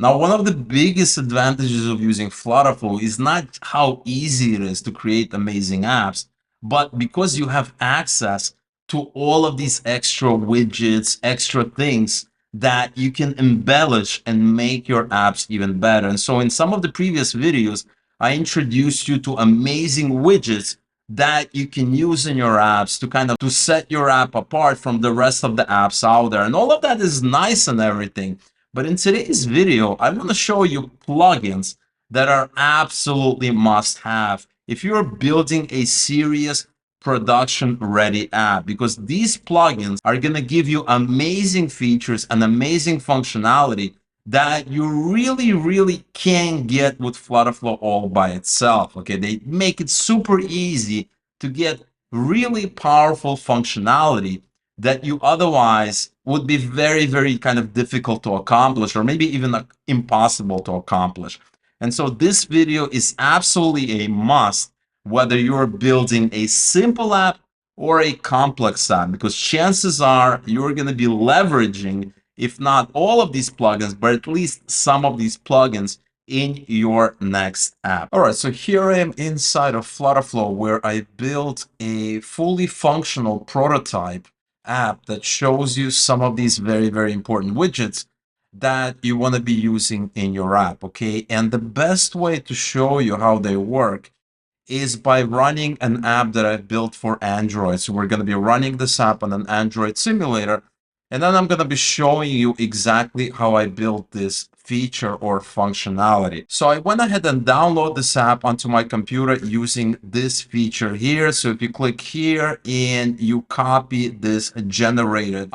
Now, one of the biggest advantages of using FlutterFlow is not how easy it is to create amazing apps, but because you have access to all of these extra widgets, extra things that you can embellish and make your apps even better. And so in some of the previous videos, I introduced you to amazing widgets that you can use in your apps to kind of to set your app apart from the rest of the apps out there. And all of that is nice and everything. But in today's video, I want to show you plugins that are absolutely must have if you're building a serious production ready app, because these plugins are going to give you amazing features and amazing functionality that you really can't get with FlutterFlow all by itself. Okay, they make it super easy to get really powerful functionality that you otherwise would be very kind of difficult to accomplish, or maybe even impossible to accomplish. And so this video is absolutely a must, whether you're building a simple app or a complex app, because chances are you're going to be leveraging, if not all of these plugins, but at least some of these plugins in your next app. All right, so here I am inside of FlutterFlow, where I built a fully functional prototype app that shows you some of these very important widgets that you want to be using in your app. Okay, and the best way to show you how they work is by running an app that I've built for Android. So we're going to be running this app on an Android simulator, and then I'm going to be showing you exactly how I built this feature or functionality. So I went ahead and download this app onto my computer using this feature here. So if you click here and you copy this generated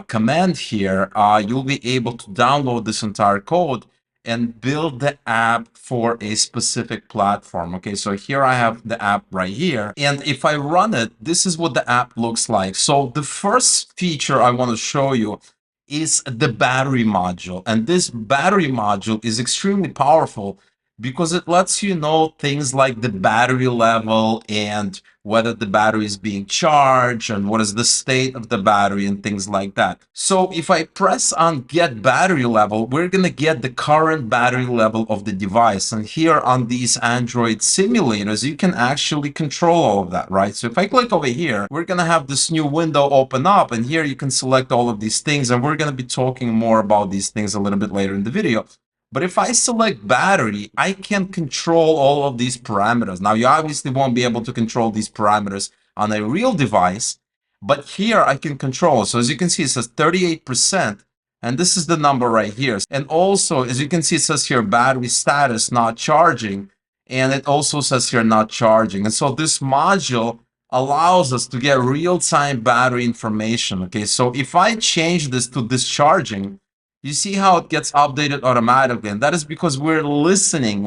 command here, you'll be able to download this entire code and build the app for a specific platform. Okay, so here I have the app right here. And if I run it, this is what the app looks like. So the first feature I want to show you is the battery module. And this battery module is extremely powerful because it lets you know things like the battery level and whether the battery is being charged and what is the state of the battery and things like that. So if I press on get battery level, we're going to get the current battery level of the device. And here on these Android simulators, you can actually control all of that, right? So if I click over here, we're going to have this new window open up, and here you can select all of these things. And we're going to be talking more about these things a little bit later in the video. But if I select battery, I can control all of these parameters. Now, you obviously won't be able to control these parameters on a real device, but here I can control. So as you can see, it says 38%, and this is the number right here. And also, as you can see, it says here battery status not charging, and it also says here not charging. And so this module allows us to get real-time battery information. Okay, so if I change this to discharging, you see how it gets updated automatically, and that is because we're listening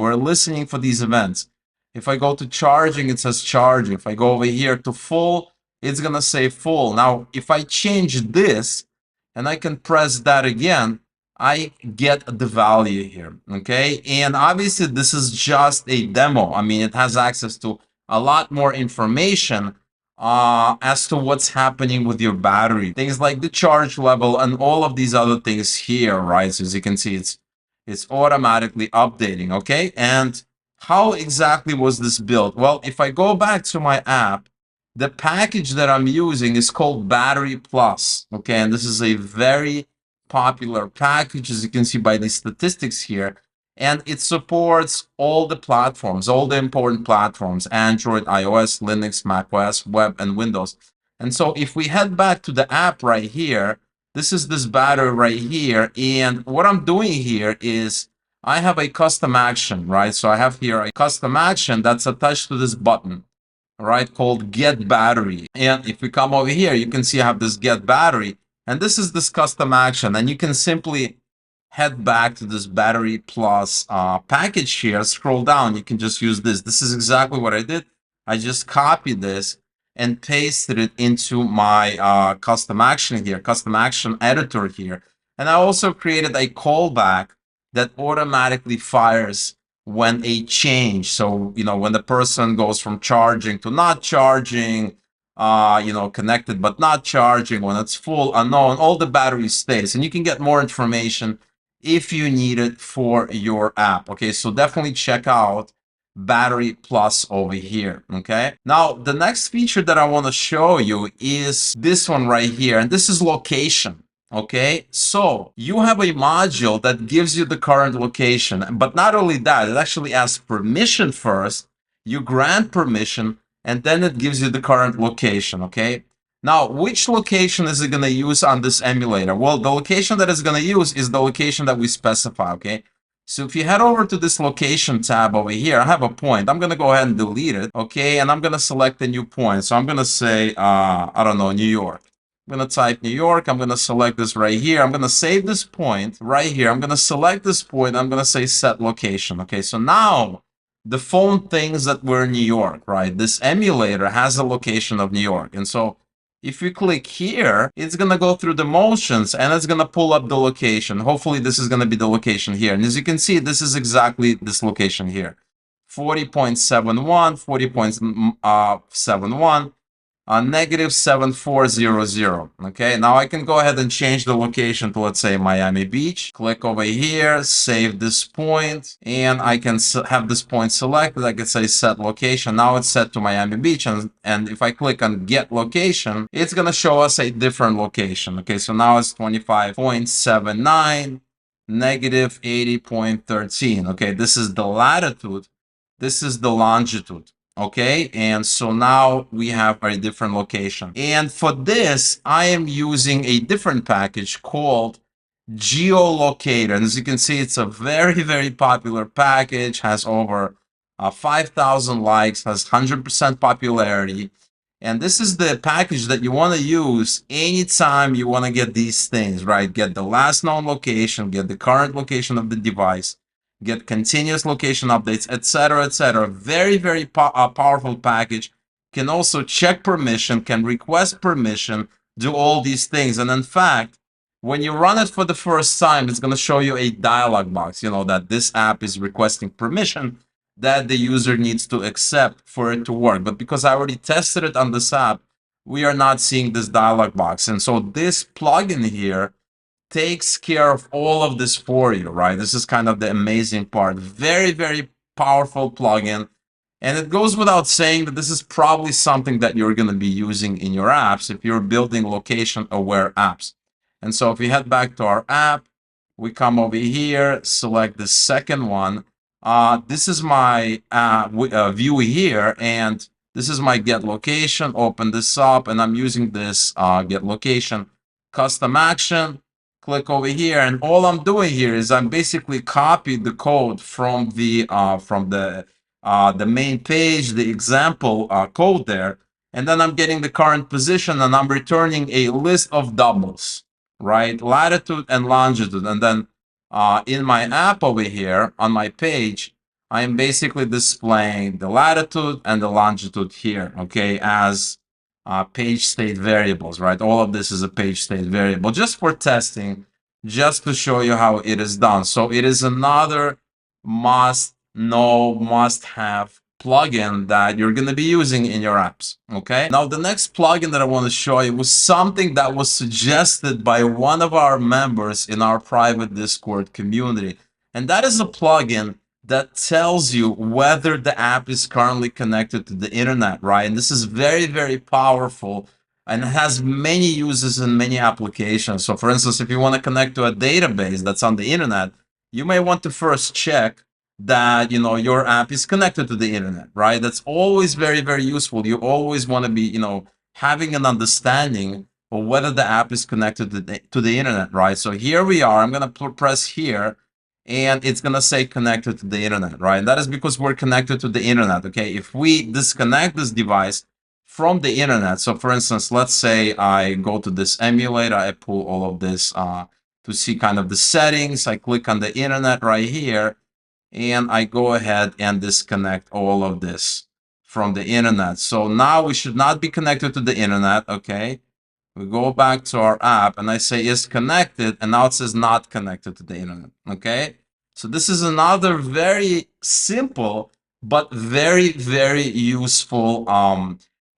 for these events. If I go to charging, it says charging. If I go over here to full, it's gonna say full. Now, if I change this and I can press that again, I get the value here, okay? And obviously this is just a demo. I mean, it has access to a lot more information as to what's happening with your battery, things like the charge level and all of these other things here, right? So as you can see, it's automatically updating, okay? And how exactly was this built? Well, if I go back to my app, the package that I'm using is called Battery Plus, okay? And this is a very popular package, as you can see by these statistics here. And it supports all the platforms, all the important platforms: Android, iOS, Linux, macOS, web, and Windows. And so if we head back to the app right here, this is this battery right here. And what I'm doing here is I have a custom action, right? So I have here a custom action that's attached to this button, right, called get battery. And if we come over here, you can see I have this get battery. And this is this custom action. And you can simply head back to this battery plus package here, scroll down, you can just use this. This is exactly what I did. I just copied this and pasted it into my custom action here, custom action editor here. And I also created a callback that automatically fires when a change. So, you know, when the person goes from charging to not charging, you know, connected but not charging, when it's full, unknown, all the battery states. And you can get more information if you need it for your app. Okay, so definitely check out Battery Plus over here. Okay, now the next feature that I want to show you is this one right here, and this is location. Okay, so you have a module that gives you the current location, but not only that, it actually asks permission first. You grant permission, and then it gives you the current location. Okay, now, which location is it going to use on this emulator? Well, the location that it's going to use is the location that we specify, okay? So if you head over to this location tab over here, I have a point. I'm going to go ahead and delete it, okay? And I'm going to select a new point. So I'm going to say, I don't know, New York. I'm going to type New York. I'm going to select this right here. I'm going to save this point right here. I'm going to select this point. I'm going to say set location, okay? So now the phone thinks that we're in New York, right? This emulator has a location of New York. And so if you click here, it's going to go through the motions and it's going to pull up the location. Hopefully this is going to be the location here. And as you can see, this is exactly this location here. 40.71, 40.71, negative 7400. Okay, now I can go ahead and change the location to, let's say, Miami Beach. Click over here, save this point, and I can have this point selected. I can say set location. Now it's set to Miami Beach, and if I click on get location, it's gonna show us a different location. Okay, so now it's 25.79, negative 80.13. Okay, this is the latitude. This is the longitude. Okay, and so now we have a different location. And for this, I am using a different package called Geolocator. And as you can see, it's a very, very popular package, has over 5,000 likes, has 100% popularity. And this is the package that you want to use anytime you want to get these things, right? Get the last known location, get the current location of the device, get continuous location updates, etc., etc. Very, very powerful package. Can also check permission, can request permission, do all these things. And in fact, when you run it for the first time, it's going to show you a dialog box, you know, that this app is requesting permission that the user needs to accept for it to work. But because I already tested it on this app, we are not seeing this dialog box. And so this plugin here takes care of all of this for you, right? This is kind of the amazing part. Very, very powerful plugin. And it goes without saying that this is probably something that you're going to be using in your apps if you're building location-aware apps. And so if we head back to our app, we come over here, select the second one. This is my view here, and this is my get location. Open this up, and I'm using this get location custom action. Click over here, and all I'm doing here is I'm basically copying the code from the main page, the example code there, and then I'm getting the current position, and I'm returning a list of doubles, right? Latitude and longitude, and then in my app over here on my page, I am basically displaying the latitude and the longitude here, okay, as page state variables, right? All of this is a page state variable just for testing, just to show you how it is done. So it is another must-know, must-have plugin that you're going to be using in your apps. Okay, now the next plugin that I want to show you was something that was suggested by one of our members in our private Discord community, and that is a plugin that tells you whether the app is currently connected to the internet, right? And this is very, very powerful and has many uses in many applications. So for instance, if you want to connect to a database that's on the internet, you may want to first check that, you know, your app is connected to the internet, right? That's always very, very useful. You always want to be, you know, having an understanding of whether the app is connected to the internet, right? So here we are. I'm going to press here, and it's going to say connected to the internet, right? And that is because we're connected to the internet, okay? If we disconnect this device from the internet, so for instance, let's say I go to this emulator, I pull all of this to see kind of the settings, I click on the internet right here, and I go ahead and disconnect all of this from the internet. So now we should not be connected to the internet, okay? We go back to our app and I say is connected, and now it says not connected to the internet, okay? So this is another very simple but very, very useful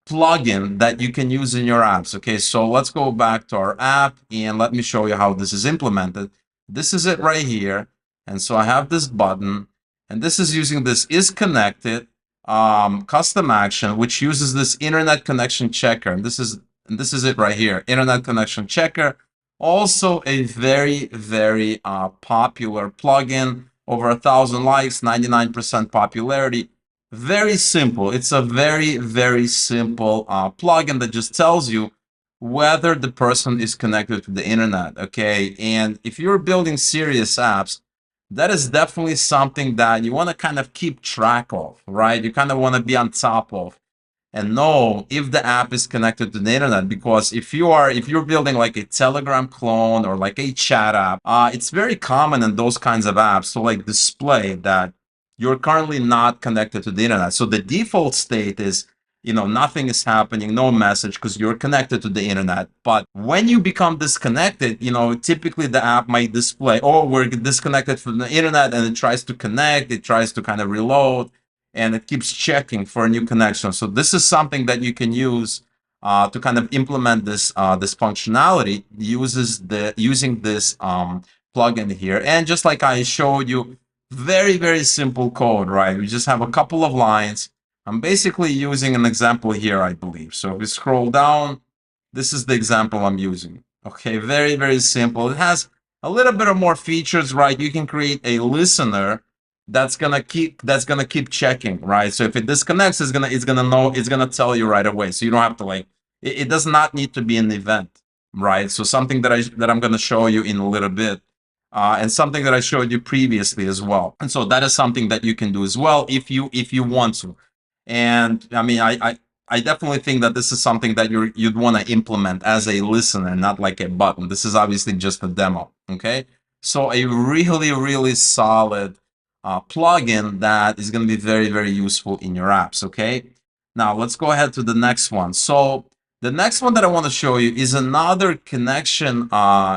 plugin that you can use in your apps, okay? So let's go back to our app and let me show you how this is implemented. This is it right here. And so I have this button, and this is using this is connected custom action, which uses this internet connection checker. And this is it right here, internet connection checker. Also a very, very popular plugin, over 1,000 likes, 99% popularity. Very simple. It's a very, very simple plugin that just tells you whether the person is connected to the internet, okay? And if you're building serious apps, that is definitely something that you want to kind of keep track of, right? You kind of want to be on top of and know if the app is connected to the internet, because if you're building like a Telegram clone or like a chat app, it's very common in those kinds of apps to like display that you're currently not connected to the internet. So the default state is, nothing is happening, no message, because you're connected to the internet. But when you become disconnected, typically the app might display, oh, we're disconnected from the internet, and it tries to connect, it tries to kind of reload, and it keeps checking for a new connection. So this is something that you can use to kind of implement this functionality, using this plugin here. And just like I showed you, very, very simple code, right? We just have a couple of lines. I'm basically using an example here, I believe. So if we scroll down, this is the example I'm using. Okay, very, very simple. It has a little bit of more features, right? You can create a listener that's gonna keep checking, right? So if it disconnects, it's gonna tell you right away. So you don't have to like, it does not need to be an event, right? So something that I'm gonna show you in a little bit, and something that I showed you previously as well. And so that is something that you can do as well if you want to. And I mean, I definitely think that this is something that you'd want to implement as a listener, not like a button. This is obviously just a demo. Okay, so a really, really solid plugin that is going to be very, very useful in your apps. Okay, now let's go ahead to the next one. So the next one that I want to show you is another connection,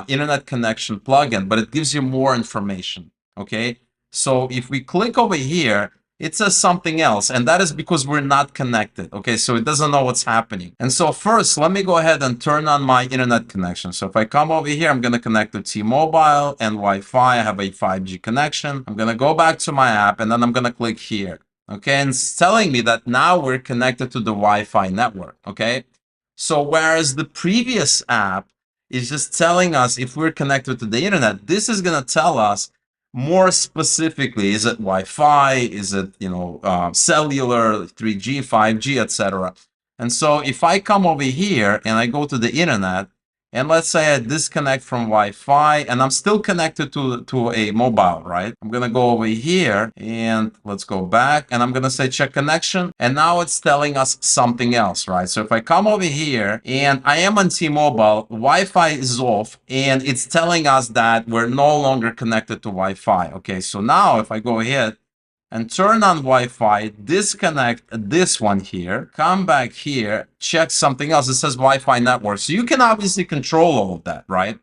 internet connection plugin, but it gives you more information. Okay, so if we click over here, it says something else, and that is because we're not connected. Okay, so it doesn't know what's happening. And so first, let me go ahead and turn on my internet connection. So if I come over here, I'm going to connect to T-Mobile and Wi-Fi. I have a 5G connection. I'm going to go back to my app, and then I'm going to click here. Okay, and it's telling me that now we're connected to the Wi-Fi network. Okay, so whereas the previous app is just telling us if we're connected to the internet, this is going to tell us more specifically, is it Wi-Fi, is it cellular, 3G, 5G, etc. And so if I come over here and I go to the internet, and let's say I disconnect from Wi-Fi, and I'm still connected to a mobile, right? I'm gonna go over here and let's go back, and I'm gonna say check connection, and now it's telling us something else, right? So if I come over here and I am on T-Mobile, Wi-Fi is off, and it's telling us that we're no longer connected to Wi-Fi. Okay, so now if I go ahead and turn on Wi-Fi, disconnect this one here, come back here, check something else. It says Wi-Fi network. So you can obviously control all of that, right?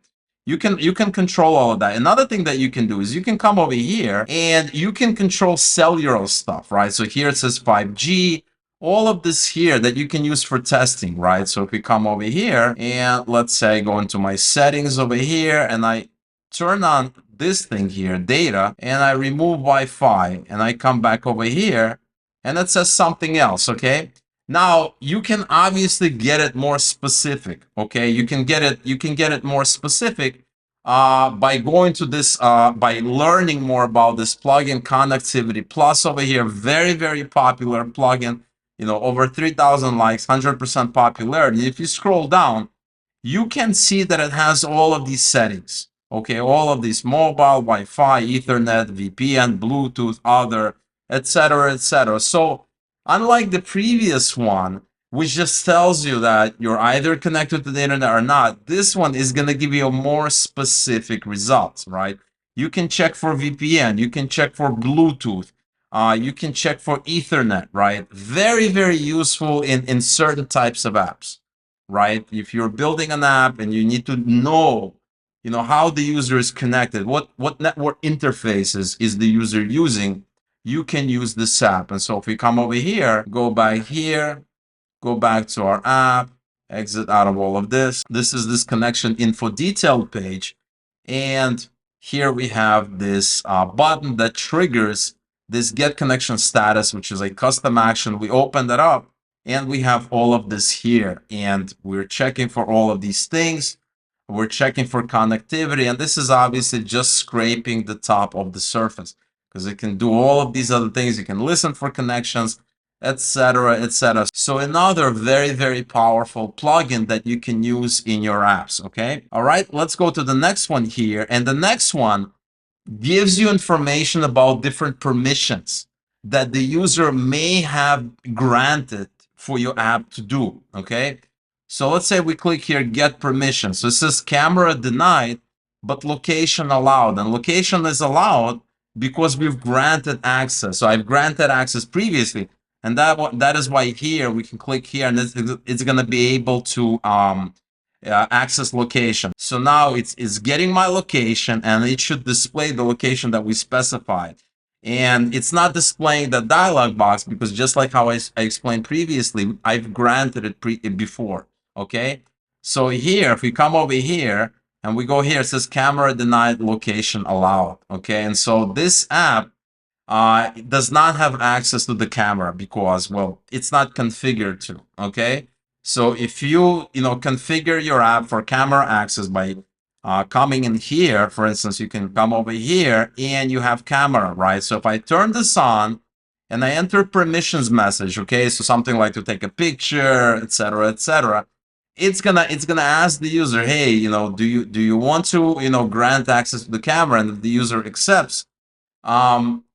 You can control all of that. Another thing that you can do is you can come over here and you can control cellular stuff, right? So here it says 5G, all of this here that you can use for testing, right? So if we come over here and let's say go into my settings over here and I turn on this thing here, data, and I remove Wi-Fi and I come back over here and it says something else, okay? Now you can obviously get it more specific, okay? You can get it more specific by going to this, by learning more about this plugin Connectivity Plus over here. Very, very popular plugin, over 3,000 likes, 100% popularity. If you scroll down, you can see that it has all of these settings. Okay, all of these mobile, Wi-Fi, Ethernet, VPN, Bluetooth, other, etc., etc. So unlike the previous one, which just tells you that you're either connected to the internet or not, this one is going to give you a more specific results, right? You can check for VPN, you can check for Bluetooth, you can check for Ethernet, right? Very, very useful in certain types of apps, right? If you're building an app and you need to know, how the user is connected, what network interfaces is the user using, you can use this app. And so if we come over here, go back here, go back to our app, exit out of all of this. This is this connection info detailed page. And here we have this button that triggers this get connection status, which is a custom action. We open that up and we have all of this here, and we're checking for all of these things. We're checking for connectivity, and this is obviously just scraping the top of the surface because it can do all of these other things. You can listen for connections, etc., etc. So another very, very powerful plugin that you can use in your apps, okay? All right, let's go to the next one here. And the next one gives you information about different permissions that the user may have granted for your app to do, okay? So let's say we click here, get permission. So it says camera denied, but location allowed. And location is allowed because we've granted access. So I've granted access previously. And that is why here we can click here and it's going to be able to access location. So now it's getting my location and it should display the location that we specified. And it's not displaying the dialog box because just like how I explained previously, I've granted it before. Okay. So here, if we come over here and we go here, it says camera denied, location allowed. Okay. And so this app it does not have access to the camera because, well, it's not configured to, okay? So if you know, configure your app for camera access by coming in here, for instance, you can come over here and you have camera, right? So if I turn this on and I enter permissions message, okay? So something like to take a picture, etc., etc., it's gonna ask the user, hey, you know, do you want to, you know, grant access to the camera? And if the user accepts,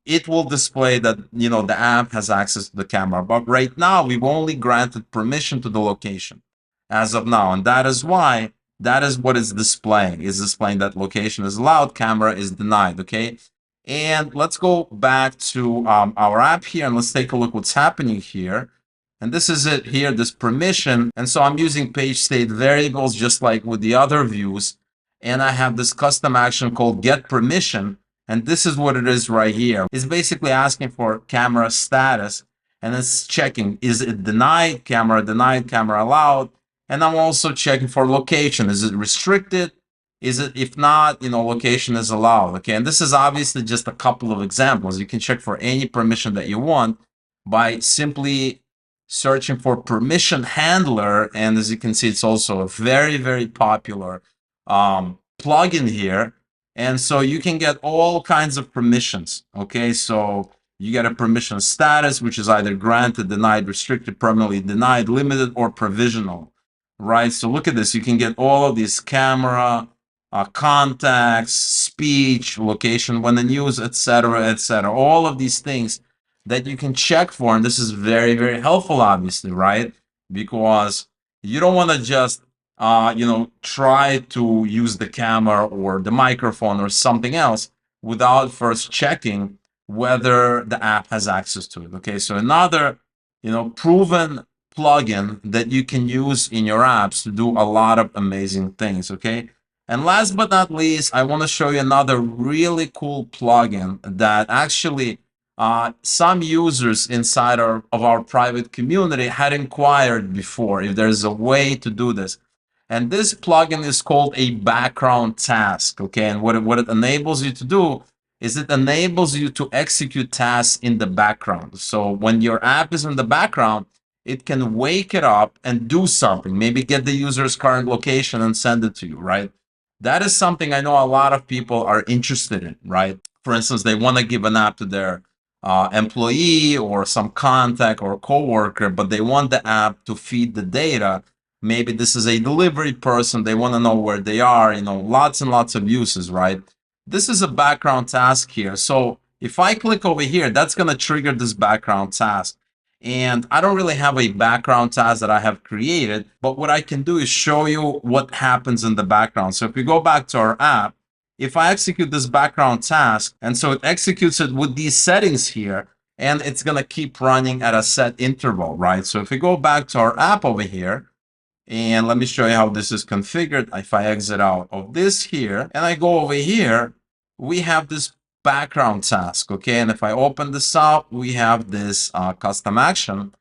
it will display that, you know, the app has access to the camera. But right now, we've only granted permission to the location as of now. And that is why that is what it's displaying. It's displaying that location is allowed, camera is denied, okay? And let's go back to our app here and let's take a look what's happening here. And this is it here, this permission. And so I'm using page state variables just like with the other views. And I have this custom action called get permission. And this is what it is right here. It's basically asking for camera status and it's checking, is it denied, camera allowed? And I'm also checking for location. Is it restricted? Is it, if not, you know, location is allowed. Okay. And this is obviously just a couple of examples. You can check for any permission that you want by simply searching for permission handler. And as you can see, it's also a very, very popular plugin here. And so you can get all kinds of permissions. Okay, so you get a permission status, which is either granted, denied, restricted, permanently denied, limited, or provisional, right? So look at this. You can get all of these camera, contacts, speech, location when in use, etc., etc. All of these things that you can check for. And this is very, very helpful, obviously, right? Because you don't want to just you know, try to use the camera or the microphone or something else without first checking whether the app has access to it. Okay, so another, you know, proven plugin that you can use in your apps to do a lot of amazing things. Okay, and last but not least, I want to show you another really cool plugin that actually some users inside of our private community had inquired before if there's a way to do this. And this plugin is called a background task, okay? And what it enables you to do is it enables you to execute tasks in the background. So when your app is in the background, it can wake it up and do something, maybe get the user's current location and send it to you, right? That is something I know a lot of people are interested in, right? For instance, they want to give an app to their employee or some contact or coworker, but they want the app to feed the data. Maybe this is a delivery person. They want to know where they are, you know, lots and lots of uses, right? This is a background task here. So if I click over here, that's going to trigger this background task. And I don't really have a background task that I have created, but what I can do is show you what happens in the background. So if we go back to our app, if I execute this background task, and so it executes it with these settings here, and it's going to keep running at a set interval, right? So if we go back to our app over here, and let me show you how this is configured. If I exit out of this here and I go over here, we have this background task, okay? And if I open this up, we have this custom action.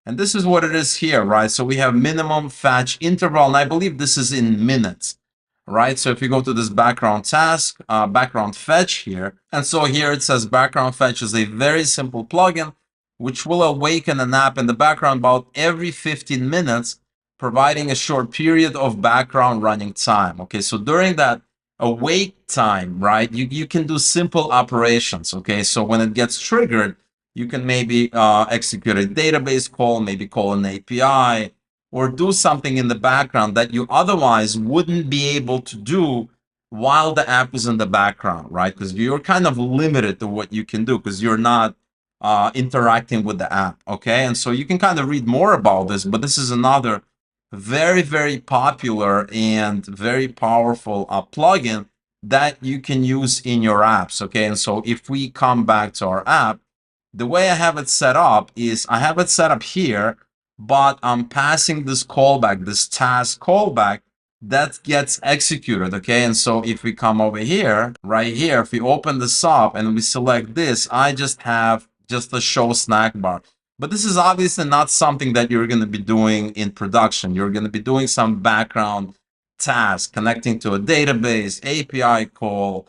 And this is what it is here, right? So we have minimum fetch interval, and I believe this is in minutes. right? So if you go to this background task, background fetch here, and so here it says background fetch is a very simple plugin which will awaken an app in the background about every 15 minutes, providing a short period of background running time. Okay, so during that awake time, right, you can do simple operations. Okay, so when it gets triggered, you can maybe execute a database call, maybe call an API, or do something in the background that you otherwise wouldn't be able to do while the app is in the background, right? Because you're kind of limited to what you can do because you're not interacting with the app, okay? And so you can kind of read more about this, but this is another very, very popular and very powerful plugin that you can use in your apps, okay? And so if we come back to our app, the way I have it set up is I have it set up here, but I'm passing this callback, this task callback that gets executed, okay? And so if we come over here, right here, if we open this up and we select this, I just have just a show snack bar. But this is obviously not something that you're going to be doing in production. You're going to be doing some background task, connecting to a database, API call,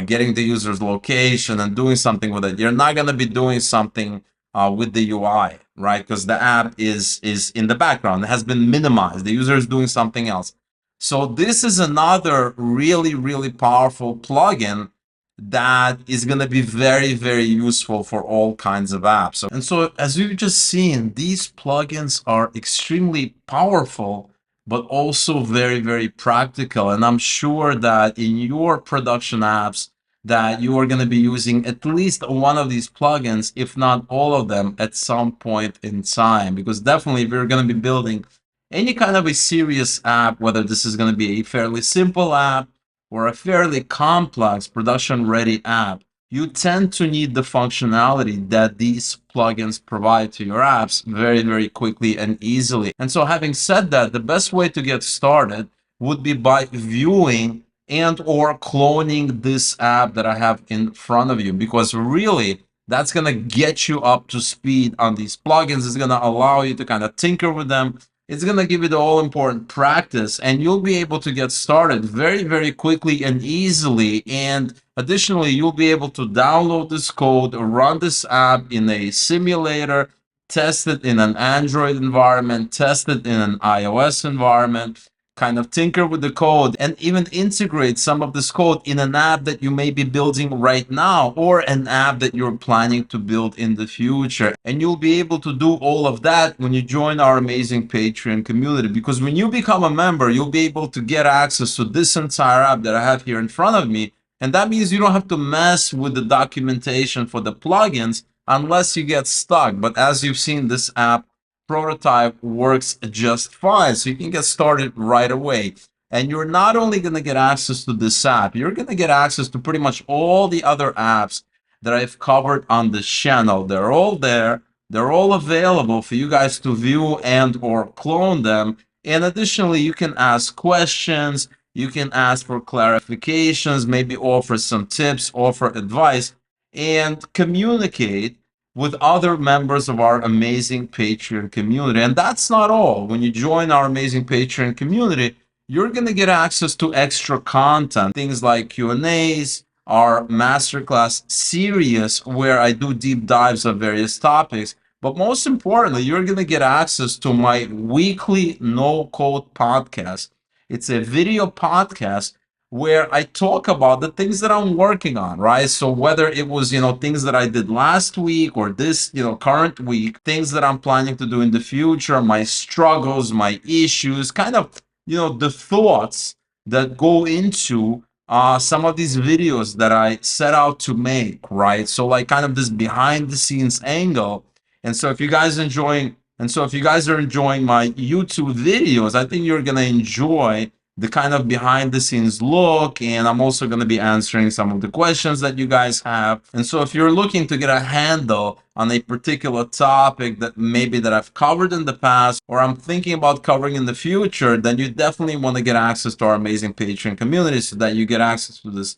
getting the user's location and doing something with it. You're not going to be doing something with the UI, right? Because the app is in the background. It has been minimized. The user is doing something else. So this is another really, really powerful plugin that is going to be very, very useful for all kinds of apps. And so as you've just seen, these plugins are extremely powerful, but also very, very practical. And I'm sure that in your production apps that you are going to be using at least one of these plugins, if not all of them, at some point in time. Because definitely if you're going to be building any kind of a serious app, whether this is going to be a fairly simple app or a fairly complex production-ready app, you tend to need the functionality that these plugins provide to your apps very, very quickly and easily. And so having said that, the best way to get started would be by viewing and or cloning this app that I have in front of you, because really that's going to get you up to speed on these plugins. It's going to allow you to kind of tinker with them. It's going to give you the all important practice, and you'll be able to get started very, very quickly and easily. And additionally, you'll be able to download this code, run this app in a simulator, test it in an Android environment, test it in an iOS environment, kind of tinker with the code, and even integrate some of this code in an app that you may be building right now or an app that you're planning to build in the future. And you'll be able to do all of that when you join our amazing Patreon community, because when you become a member, you'll be able to get access to this entire app that I have here in front of me. And that means you don't have to mess with the documentation for the plugins unless you get stuck. But as you've seen, this app prototype works just fine. So you can get started right away. And you're not only going to get access to this app, you're going to get access to pretty much all the other apps that I've covered on this channel. They're all there. They're all available for you guys to view and or clone them. And additionally, you can ask questions. You can ask for clarifications, maybe offer some tips, offer advice, and communicate with other members of our amazing Patreon community. And that's not all. When you join our amazing Patreon community, you're going to get access to extra content, things like Q&As, our masterclass series where I do deep dives of various topics. But most importantly, you're going to get access to my weekly no code podcast. It's a video podcast where I talk about the things that I'm working on, right? So whether it was, things that I did last week or this, current week, things that I'm planning to do in the future, my struggles, my issues, kind of, the thoughts that go into some of these videos that I set out to make, right? So like kind of this behind the scenes angle. And so if you guys are enjoying my YouTube videos, I think you're going to enjoy the kind of behind the scenes look, and I'm also going to be answering some of the questions that you guys have. And so if you're looking to get a handle on a particular topic that maybe that I've covered in the past or I'm thinking about covering in the future, then you definitely want to get access to our amazing Patreon community so that you get access to this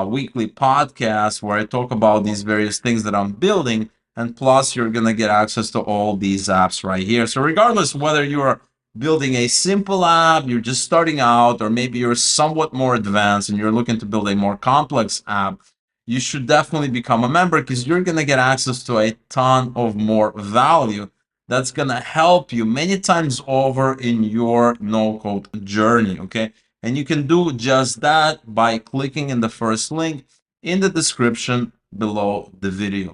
weekly podcast where I talk about these various things that I'm building. And plus, you're going to get access to all these apps right here. So regardless whether you're building a simple app, you're just starting out, or maybe you're somewhat more advanced and you're looking to build a more complex app, you should definitely become a member, because you're going to get access to a ton of more value that's going to help you many times over in your no-code journey, okay? And you can do just that by clicking in the first link in the description below the video.